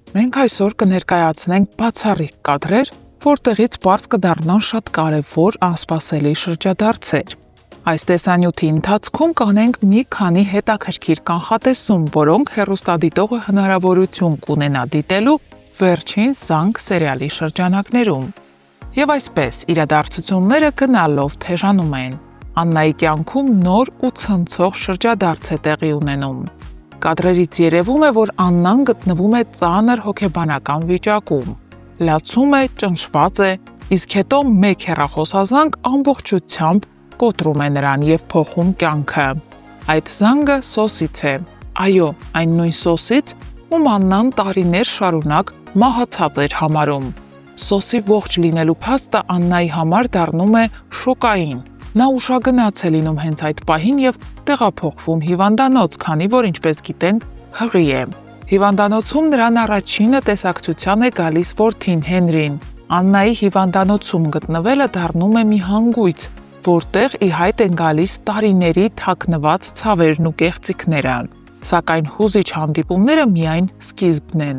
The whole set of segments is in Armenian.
Մենք այսօր կներկայացնենք բացառիկ կադրեր, որտեղից բարձ կդառնան շատ կարևոր անսպասելի շրջադարձեր։ Այս տեսանյութի ընթացքում կանենք մի քանի հետաքրքիր կանխատեսում, որոնք հեռուստադիտողը հնարավորություն կունենա դիտելու վերջին զանգ սերիալի շրջանակներում։ Եվ այսպես, իրադարձությունները գնալով թեժանում են։ Աննայի կյանքում նոր ու ցնցող շրջադարձ է տեղի ունենում։ Կադրերից երևում է, որ Աննան գտնվում է ծանր հոգեբանական վիճակում։ Լացում է, ճնշված է, իսկ հետո մեկ հեռախոսազանգ ամբողջությամբ կոտրում է նրան և փոխում կյանքը։ Այդ զանգը Սոսից է։ Այո, այն նույն Սոսից, ում Աննան տարիներ շարունակ մահացած էր համարում։ Սոսի ողջ լինելու փաստը Աննայի համար դառնում է շոկային։ Նա ուշագնաց է լինում հենց այդ պահին և տեղափոխվում հիվանդանոց, քանի որ, ինչպես գիտենք, հղի է։ Հիվանդանոցում նրան առաջինը տեսակցության է գալիս որդին Հենրին։ Աննայի հիվանդանոցում գտնվելը դառնում է մի հանգույց, որտեղ ի հայտ են գալիս տարիների թաքնված ցավերն ու կեղծիքները։ Սակայն հուզիչ հանդիպումները միայն սկիզբն են։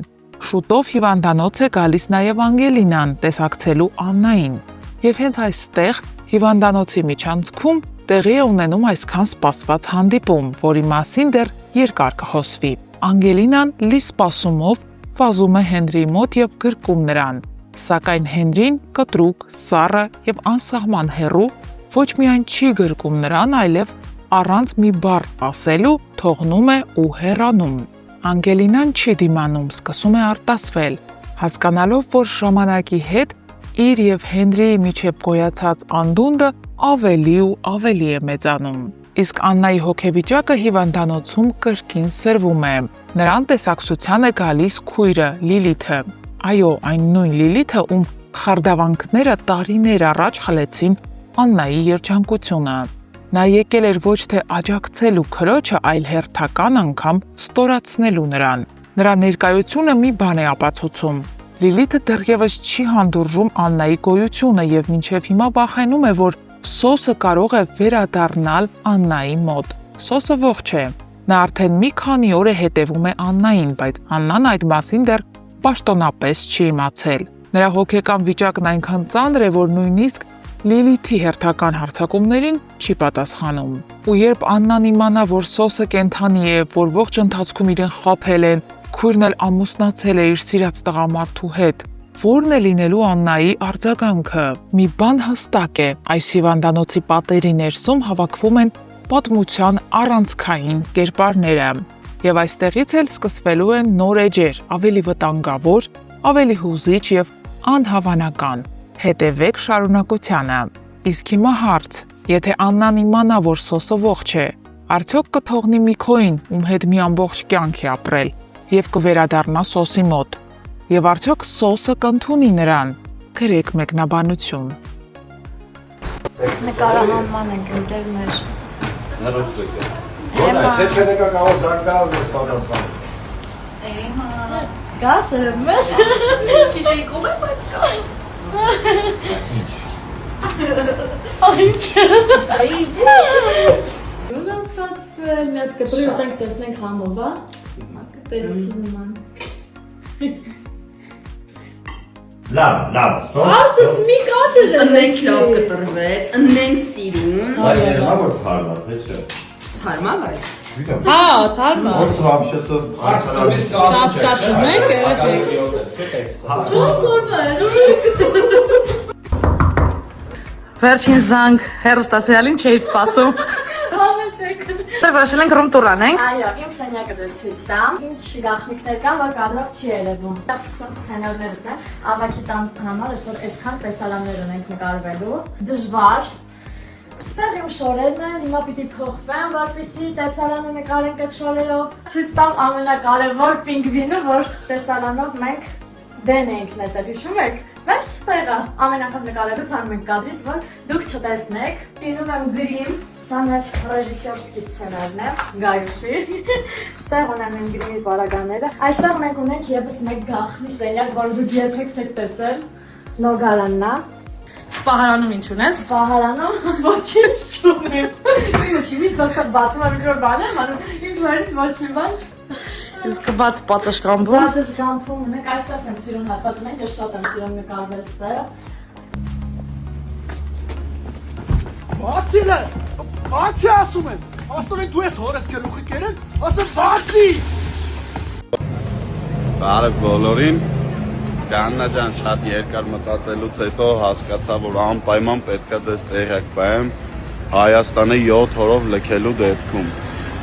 Շուտով հիվանդանոց է գալիս նաև Անգելինան տեսակցելու Աննային։ Եվ հենց այստեղ հիվանդանոցի միջանցքում տեղի է ունենում այսքան սպասված հանդիպում, որի մասին դեռ երկար կխոսվի։ Անգելինան լի սպասումով վազում է Հենրիի մոտ և գրկում նրան, սակայն Հենրին կտրուկ, սառը և անսահման հեռու ոչ միայն չի գրկում նրան, այլև առանց մի բառ ասելու թողնում է ու հեռանում։ Անգելինան չի դիմանում, սկսում է արտասվել, հասկանալով, որ ժամանակի հետ իր և Հենրիի միջև գոյացած անդունդը ավելի ու ավելի է մեծանում։ Իսկ Աննայի հոգեվիճակը հիվանդանոցում կրկին սրվում է։ Նրան տեսակցության է գալիս քույրը Լիլիթը։ Այո, այն նույն Լիլիթը, ում խարդավանքները տարիներ առաջ խլեցին Աննայի երջանկությունը։ Նա եկել էր ոչ թե աջակցելու քրոջը, այլ հերթական անգամ ստորացնելու նրան։ Նրա ներկայությունը մի բան է ապացուցում։ Լիլիթը դեռևս չի հանդուրժում Աննայի գոյությունը և մինչև հիմա վախենում է, որ Սոսը կարող է վերադառնալ Աննայի մոտ։ Սոսը ողջ է։ Նա արդեն մի քանի օր է հետևում է Աննային, բայց Աննան այդ մասին դեռ պաշտոնապես չի իմացել։ Նրա հոգեկան վիճակն այնքան ծանր է, որ նույնիսկ Լիլիթի հերթական հարձակումներին չի պատասխանում։ Ու երբ Աննան իմանա, որ Սոսը կենդանի է, որ ողջ ընթացքում իրեն խաբել են, քույրն էլ ամուսնացել է իր սիրած տղամարդու հետ, ո՞րն է լինելու Աննայի արձագանքը։ Մի բան հստակ է, այս հիվանդանոցի պատերի ներսում հավաքվում են պատմության առանցքային կերպարները։ Եվ այստեղից էլ սկսվելու են նոր էջեր, ավելի վտանգավոր, ավելի հուզիչ և անհավանական։ Հետևեք շարունակությանը։ Իսկ հիմա հարց. եթե Աննան իմանա, որ Սոսը ողջ է, արդյոք կթողնի Միքոյին, ում հետ մի ամբողջ կյանք է ապրել, և կվերադառնա Սոսի մոտ։ Եվ արդյոք Սոսը կընդունի նրան։ Գրեք մեկնաբանություն։ Նկարահանման ենք ընկերներ։ Գաս է մեզ։ Քիչ եկում է, բայց կա։ Ինչ։ Ո՞ւն ստացվել, մի հատ կտրի ուտենք տեսնենք համով, հա։ Տեսքի նման։ Լավ, ստոպ։ Արտս մի կատր է։ Ընենք լավ կտրվեց, ընենք սիրուն։ Բայց երևա որ թարմա, թե չէ։ Թարմա վայ։ Հա, թարմա։ Որս вообще-то Կասկածում եք, երեխեք։ Չոս օրվա է։ Վերջին զանգ հեռուստասերիալին չէի սպասում։ Համեցեք։ Դեռ որոշել ենք ռում տուր անենք։ Այո, իմ սենյակը ձեզ ցույց տամ։ Ինչ գաղտնիքներ կան, որ կադրով չի երևում։ Տակ սկսեմ սցենարներս են։ Ավակի տան համար այսօր այսքան տեսարաններ ունենք նկարվելու։ Դժվար։ Ստեղ իմ շորերն են, հիմա պիտի փոխվեն, որպեսզի տեսարանը նկարենք այդ շորերով։ Ցույց տամ ամենակարևոր պինգվինը, որ տեսարանով մենք դեն ենք նետել, հիշում եք։ Բայց ստեղը ամեն անգամ նկարելուց հանում ենք կադրից, որ դուք չտեսնեք։ Տինում եմ գրիմ, սա մեր ռեժիսորսկի սցենարն է, Գայուսի։ Ստեղ ունեմ իմ գրիմի պարագաները։ Այստեղ մենք ունենք ևս մեկ գաղտնի սենյակ, որ դուք երբեք չեք տեսել։ Նորգարանն է։ Սպահարանում ինչ ունես։ Սպահարանում ոչինչ չունեմ։ Ինչի՞ միշտ դասը բացում եմ ինչ-որ բան եմ անում, ինձ վերից ոչ մի բան։ Իսկ բաց պատշգամբում։ Պատշգամբում ունենք, այստեղ եմ սիրուն հատված ունենք, ես շատ եմ սիրուն նկարվել ստեղ։ Բացի ասում եմ, աստորեն դու ես հորես գլուխի կերել, ասում բացի։ Բարև բոլորին, Կաննա ջան, շատ երկար մտածելուց հետո հասկացա, որ անպայման պետքա ձեզ տեղյակ պահեմ Հայաստանը 7 օրով լքելու դեպքում։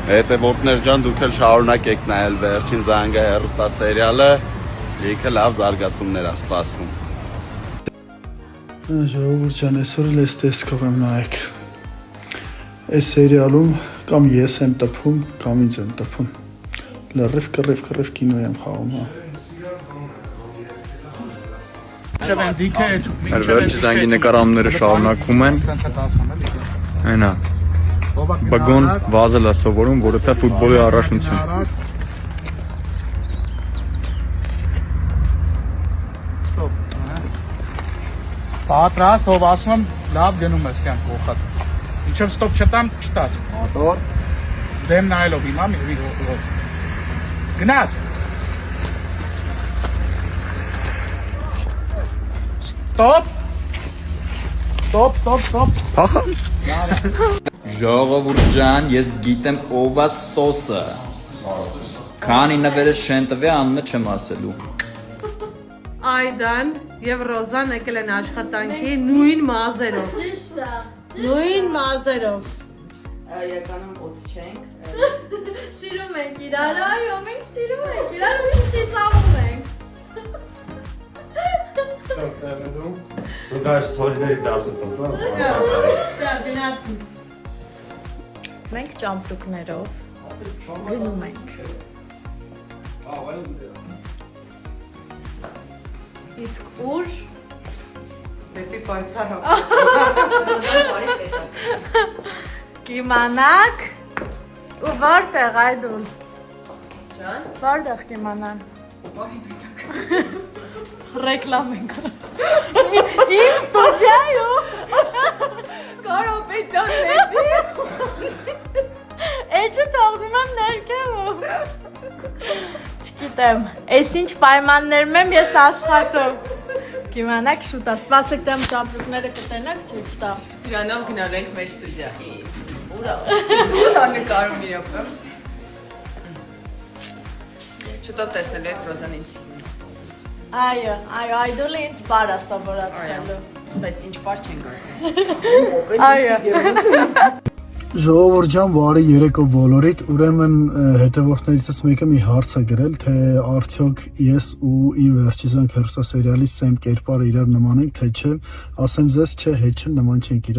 Հետևորդներ ջան, դուք էլ շարունակեք նայել վերջին զանգա հեռուստասերիալը, լիքը լավ զարգացումներ ա սպասվում։ Ժողովուրդ ջան, այսօր էլ այս տեսքով եմ նայեք։ Այս սերիալում կամ ես եմ տպում, կամ ինձ եմ տպում։ Լրիվ կռիվ կինո եմ խաղում, հա։ Վերջի զանգի նկարահանումները շարունակվում են։ Այնա։ Բագոն վազել է սովորում, որովհետև ֆուտբոլի առաջնություն։ Պատրաստ, ով ասում եմ, լավ գնում ես կյանք ողքատ։ Ինչև ստոպ չտամ, չտաս։ Մոտոր։ Դեմ նայելով հիմա մի գնաց։ Ստոպ։ Փախա։ Ժողովուրդ ջան, ես գիտեմ ով է սոսը։ Քանի նվերը շեն տվե անունը չեմ ասելու։ Այդան եւ Ռոզան եկել են աշխատանքի նույն մազերով։ Ճիշտ է։ Նույն մազերով։ Իրականում ոց չենք։ Սիրում ենք իրար, այո, մենք սիրում ենք իրար ու ծիծաղում ենք։ Սուգա ստորիների 10%, Սա գնացի։ Մենք ճամպրուկներով գնում ենք։ Իսկ ուր Դեպի պայծառ։ կիմանաք ու որտեղ այդուլ։ Ջան, որտեղ կիմանան։ Ռեկլամ ենք։ Իմ ստուդիայում։ Կարոպետան նետի։ Էջը թողնում եմ ներքևում։ Չգիտեմ, այս ինչ պայմաններում եմ ես աշխատում։ Կիմանաք շուտ է, սպասեք դեմ ճամպրուկները կտենակ ցույց տա։ Դրանով գնալու ենք մեր ստուդիա։ Ուրա։ Դու նա նկարում իրապես։ Շուտով տեսնելու եք Ռոզան ինձ։ Այո, այդուլը ինձ բար է սովորացնելու։ Բայց ինչ բար չենք ասել։ Այո։ Ժողովուրդ ջան, բարի երեկո բոլորիդ, ուրեմն հետևորդներիցս մեկը մի հարց է գրել, թե արդյոք ես ու իմ վերջի զանգ հեռուստասերիալի սեմ կերպարը իրար նման ենք, թե չէ, ասեմ ձեզ, չէ, հետ չէ, նման չենք իրար։